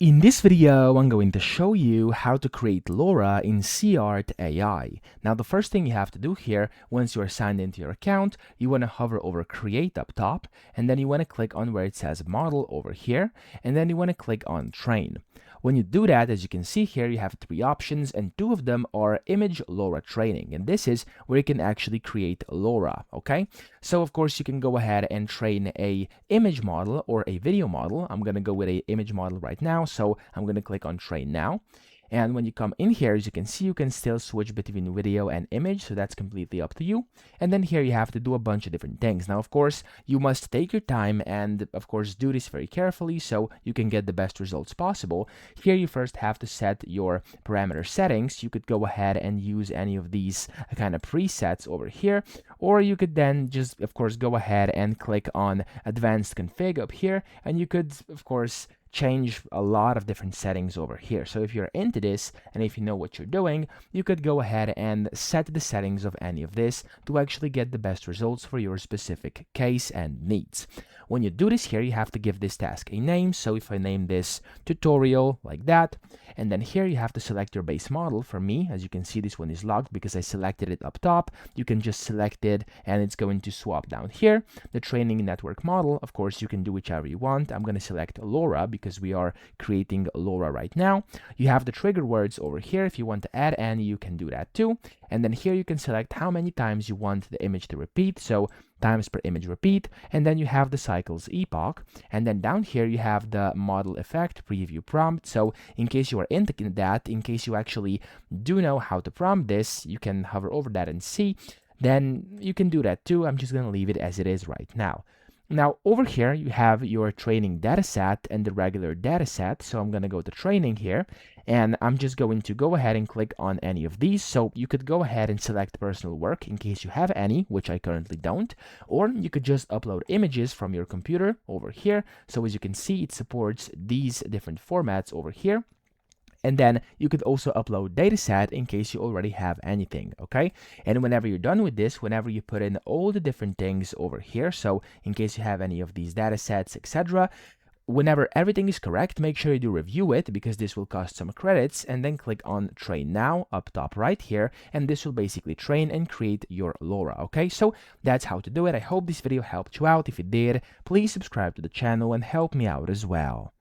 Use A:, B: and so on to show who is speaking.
A: In this video, I'm going to show you how to create LoRa in SeaArt AI. Now, the first thing you have to do here, once you are signed into your account, you want to hover over Create up top, and then you want to click on where it says Model over here, and then you want to click on Train. When you do that, as you can see here, you have three options, and two of them are Image LoRa Training, and this is where you can actually create LoRa, okay? So, of course, you can go ahead and train a image model or a video model. I'm going to go with a image model right now, so I'm going to click on Train Now. And when you come in here, as you can see, you can still switch between video and image, so that's completely up to you. And then here you have to do a bunch of different things. Now, of course, you must take your time and, of course, do this very carefully so you can get the best results possible. Here you first have to set your parameter settings. You could go ahead and use any of these kind of presets over here, or you could then just, of course, go ahead and click on Advanced Config up here, and you could, of course, change a lot of different settings over here. So if you're into this and if you know what you're doing, you could go ahead and set the settings of any of this to actually get the best results for your specific case and needs. When you do this here, you have to give this task a name. So if I name this tutorial like that, and then here you have to select your base model. For me, as you can see, this one is locked because I selected it up top. You can just select it and it's going to swap down here. The training network model, of course, you can do whichever you want. I'm going to select LoRa because we are creating LoRa right now. You have the trigger words over here. If you want to add any, you can do that too. And then here you can select how many times you want the image to repeat. So times per image repeat, and then you have the cycles epoch, and then down here you have the model effect preview prompt. So in case you are into that, in case you actually do know how to prompt this, you can hover over that and see, then you can do that too. I'm just going to leave it as it is right now. Now over here you have your training dataset and the regular dataset. So I'm going to go to training here, and I'm just going to go ahead and click on any of these. So you could go ahead and select personal work in case you have any, which I currently don't, or you could just upload images from your computer over here. So as you can see, it supports these different formats over here. And then you could also upload dataset in case you already have anything, okay? And whenever you're done with this, whenever you put in all the different things over here, so in case you have any of these datasets, etc., whenever everything is correct, make sure you do review it because this will cost some credits, and then click on Train Now up top right here, and this will basically train and create your LoRa, okay? So that's how to do it. I hope this video helped you out. If it did, please subscribe to the channel and help me out as well.